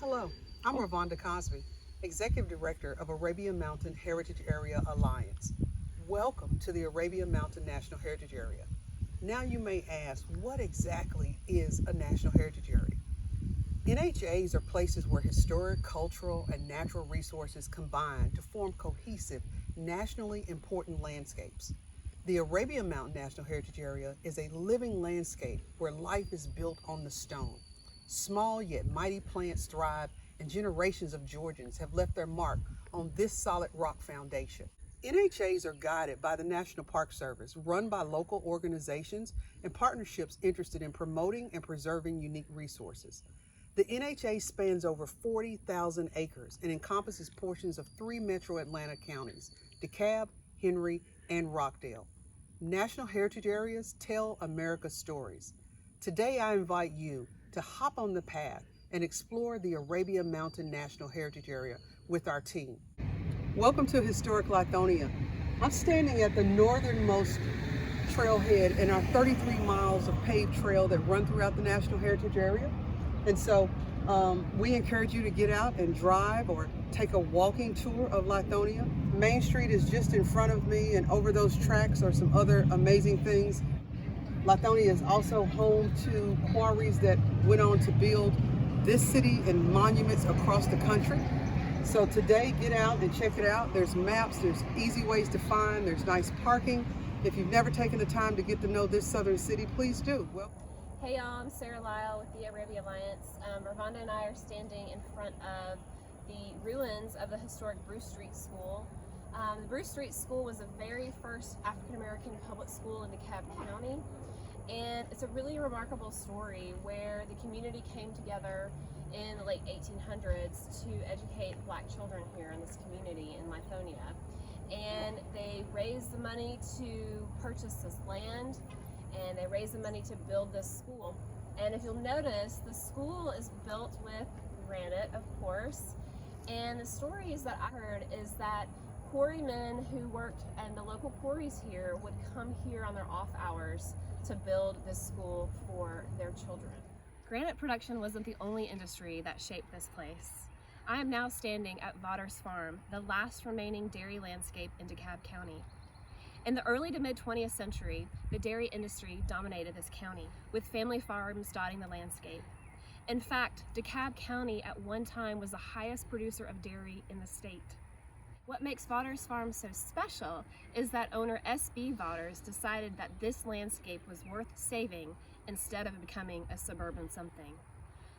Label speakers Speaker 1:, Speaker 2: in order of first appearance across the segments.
Speaker 1: Hello, I'm Ravonda Cosby, Executive Director of Arabia Mountain Heritage Area Alliance. Welcome to the Arabia Mountain National Heritage Area. Now you may ask, what exactly is a National Heritage Area? NHAs are places where historic, cultural, and natural resources combine to form cohesive, nationally important landscapes. The Arabia Mountain National Heritage Area is a living landscape where life is built on the stone. Small yet mighty plants thrive, and generations of Georgians have left their mark on this solid rock foundation. NHAs are guided by the National Park Service, run by local organizations and partnerships interested in promoting and preserving unique resources. The NHA spans over 40,000 acres and encompasses portions of 3 metro Atlanta counties, DeKalb, Henry, and Rockdale. National Heritage Areas tell America's stories. Today I invite you to hop on the path and explore the Arabia Mountain National Heritage Area with our team. Welcome to historic Lithonia. I'm standing at the northernmost trailhead in our 33 miles of paved trail that run throughout the National Heritage Area. And so we encourage you to get out and drive or take a walking tour of Lithonia. Main Street is just in front of me, and over those tracks are some other amazing things. Lithonia is also home to quarries that went on to build this city and monuments across the country. So today, get out and check it out. There's maps, there's easy ways to find, there's nice parking. If you've never taken the time to get to know this southern city, please do.
Speaker 2: Hey y'all, I'm Sarah Lyle with the Arabia Alliance. Ravonda and I are standing in front of the ruins of the historic Brew Street School. The Brew Street School was the very first African-American public school in DeKalb County. And it's a really remarkable story where the community came together in the late 1800s to educate Black children here in this community in Lithonia. And they raised the money to purchase this land, and they raised the money to build this school. And if you'll notice, the school is built with granite, of course. And the stories that I heard is that quarrymen who worked in the local quarries here would come here on their off hours to build this school for their children. Granite production wasn't the only industry that shaped this place. I am now standing at Vatters Farm, the last remaining dairy landscape in DeKalb County. In the early to mid 20th century, the dairy industry dominated this county, with family farms dotting the landscape. In fact, DeKalb County at one time was the highest producer of dairy in the state. What makes Vatters Farm so special is that owner S.B. Vatters decided that this landscape was worth saving instead of becoming a suburban something.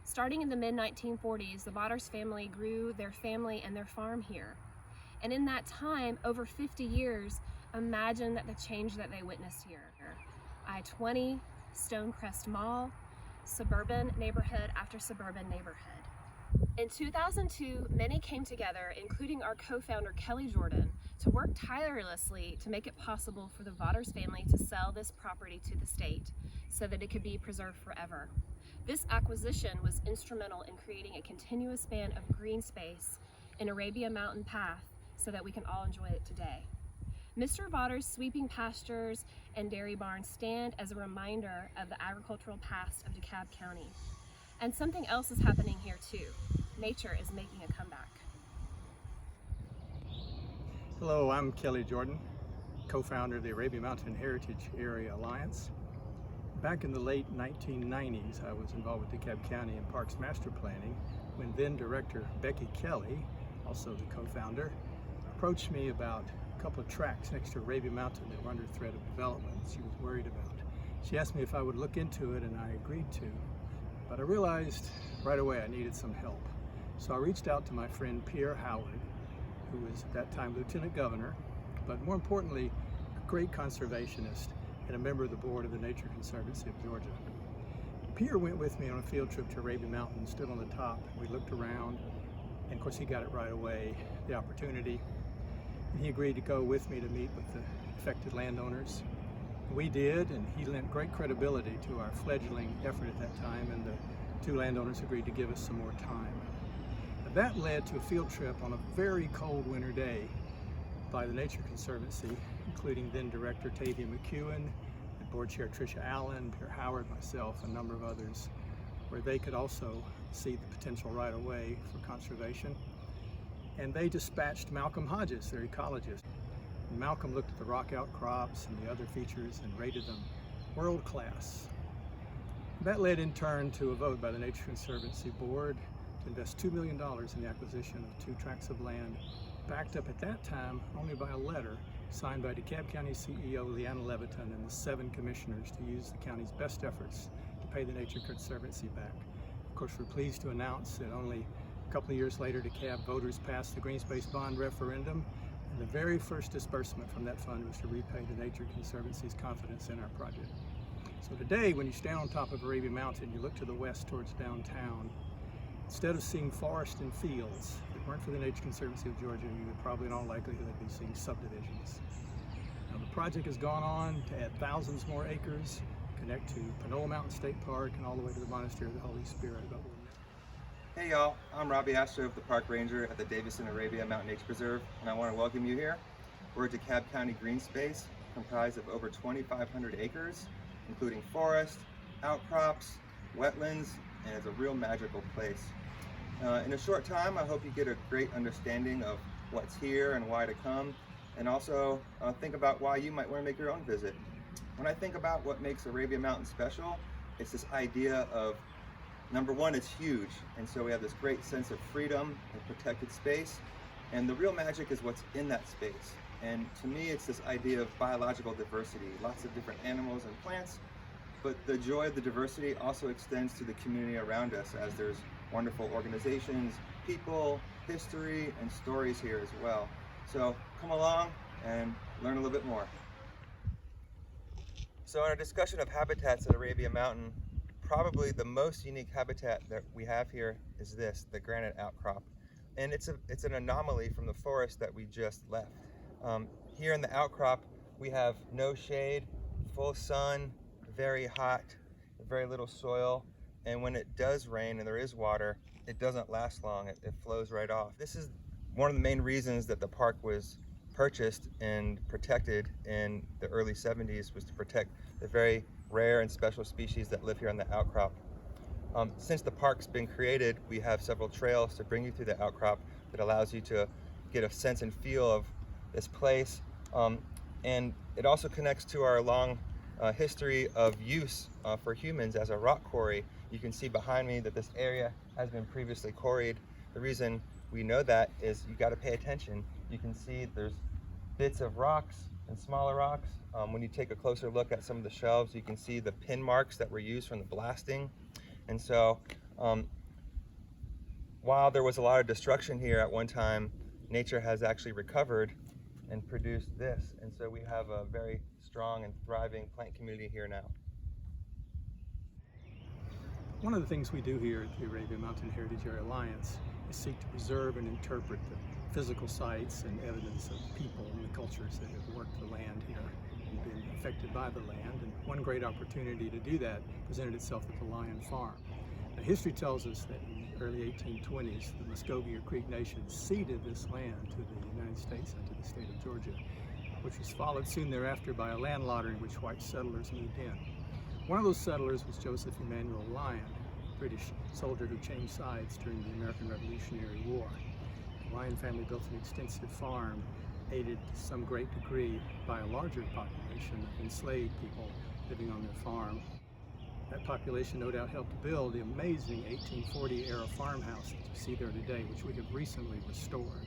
Speaker 2: Starting in the mid-1940s, the Vatters family grew their family and their farm here. And in that time, over 50 years, imagine that the change that they witnessed here. I-20, Stonecrest Mall, suburban neighborhood after suburban neighborhood. In 2002, many came together, including our co-founder Kelly Jordan, to work tirelessly to make it possible for the Vatters family to sell this property to the state so that it could be preserved forever. This acquisition was instrumental in creating a continuous span of green space in Arabia Mountain Path so that we can all enjoy it today. Mr. Vatters' sweeping pastures and dairy barns stand as a reminder of the agricultural past of DeKalb County. And something else is happening here too. Nature is making a comeback.
Speaker 3: Hello, I'm Kelly Jordan, co-founder of the Arabia Mountain Heritage Area Alliance. Back in the late 1990s, I was involved with DeKalb County in Parks Master Planning when then Director Becky Kelly, also the co-founder, approached me about a couple of tracks next to Arabia Mountain that were under threat of development she was worried about. She asked me if I would look into it, and I agreed to. But I realized right away I needed some help. So I reached out to my friend Pierre Howard, who was at that time Lieutenant Governor, but more importantly, a great conservationist and a member of the board of the Nature Conservancy of Georgia. Pierre went with me on a field trip to Arabia Mountain, stood on the top, we looked around, and of course he got it right away, the opportunity. And he agreed to go with me to meet with the affected landowners. We did, and he lent great credibility to our fledgling effort at that time, and the 2 landowners agreed to give us some more time. That led to a field trip on a very cold winter day by the Nature Conservancy, including then Director Tavia McEwen, and Board Chair Tricia Allen, Pierre Howard, myself, a number of others. where they could also see the potential right of way for conservation. And they dispatched Malcolm Hodges, their ecologist. And Malcolm looked at the rock outcrops and the other features and rated them world class. That led in turn to a vote by the Nature Conservancy Board to invest $2 million in the acquisition of 2 tracts of land, backed up at that time only by a letter signed by DeKalb County CEO Leanna Leviton and the 7 commissioners to use the county's best efforts to pay the Nature Conservancy back. Of course, we're pleased to announce that only a couple of years later, DeKalb voters passed the Green Space Bond referendum, and the very first disbursement from that fund was to repay the Nature Conservancy's confidence in our project. So today, when you stand on top of Arabia Mountain, you look to the west towards downtown. Instead of seeing forest and fields, if it weren't for the Nature Conservancy of Georgia, you would probably in all likelihood be seeing subdivisions. Now, the project has gone on to add thousands more acres, connect to Panola Mountain State Park, and all the way to the Monastery of the Holy Spirit.
Speaker 4: Hey y'all, I'm Robbie Astor, the Park Ranger at the Davison Arabia Mountain Nature Preserve, and I want to welcome you here. We're a DeKalb County green space comprised of over 2,500 acres, including forest, outcrops, wetlands, and it's a real magical place. In a short time, I hope you get a great understanding of what's here and why to come, and also think about why you might want to make your own visit. When I think about what makes Arabia Mountain special, it's this idea of, number one, it's huge, and so we have this great sense of freedom and protected space, and the real magic is what's in that space. And to me, it's this idea of biological diversity, lots of different animals and plants, but the joy of the diversity also extends to the community around us, as there's wonderful organizations, people, history, and stories here as well. So come along and learn a little bit more. So in our discussion of habitats at Arabia Mountain, probably the most unique habitat that we have here is this, the Granite Outcrop. And it's an anomaly from the forest that we just left. Here in the outcrop, we have no shade, full sun, very hot, very little soil, and when it does rain and there is water, it doesn't last long, it flows right off. This is one of the main reasons that the park was purchased and protected in the early 70s, was to protect the very rare and special species that live here on the outcrop. Since the park's been created, we have several trails to bring you through the outcrop that allows you to get a sense and feel of this place. And it also connects to our long history of use for humans as a rock quarry. You can see behind me that this area has been previously quarried. The reason we know that is you got to pay attention. You can see there's bits of rocks and smaller rocks. When you take a closer look at some of the shelves, you can see the pin marks that were used from the blasting. And so while there was a lot of destruction here at one time, nature has actually recovered and produced this. And so we have a very strong and thriving plant community here now.
Speaker 3: One of the things we do here at the Arabia Mountain Heritage Area Alliance is seek to preserve and interpret the physical sites and evidence of people and the cultures that have worked the land here and been affected by the land. And one great opportunity to do that presented itself at the Lion Farm. Now, history tells us that in the early 1820s, the Muskogee or Creek Nation ceded this land to the United States and to the state of Georgia, which was followed soon thereafter by a land lottery in which white settlers moved in. One of those settlers was Joseph Emmanuel Lyon, a British soldier who changed sides during the American Revolutionary War. The Lyon family built an extensive farm, aided to some great degree by a larger population of enslaved people living on their farm. That population no doubt helped build the amazing 1840-era farmhouse that you see there today, which we have recently restored.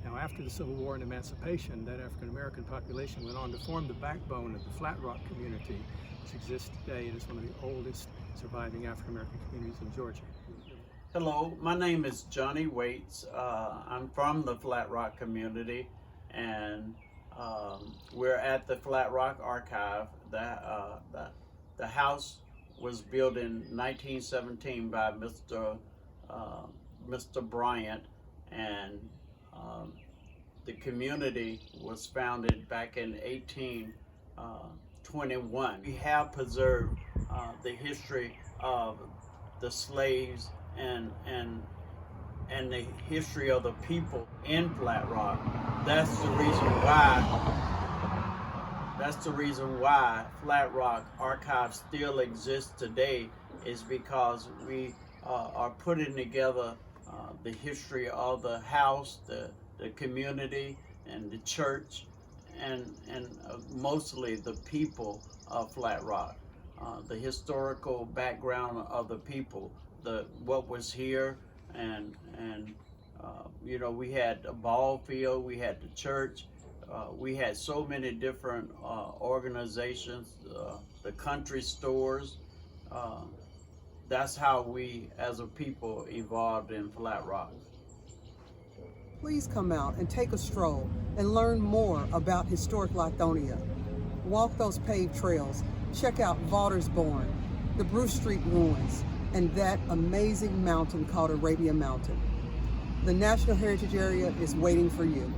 Speaker 3: Now, after the Civil War and emancipation, that African-American population went on to form the backbone of the Flat Rock community, which exists today. It is one of the oldest surviving African-American communities in Georgia.
Speaker 5: Hello, my name is Johnny Waits. I'm from the Flat Rock community, and we're at the Flat Rock Archive. The house was built in 1917 by Mr. Bryant, and the community was founded back in 1821. We have preserved the history of the slaves and the history of the people in Flat Rock. That's the reason why Flat Rock Archive still exists today, is because we are putting together the history of the house, the community, and the church, and mostly the people of Flat Rock, the historical background of the people, what was here, and you know, we had a ball field, we had the church, we had so many different organizations, the country stores. That's how we as a people evolved in Flat Rock.
Speaker 1: Please come out and take a stroll and learn more about historic Lithonia. Walk those paved trails, check out Vatters Farm, the Brew Street ruins, and that amazing mountain called Arabia Mountain. The National Heritage Area is waiting for you.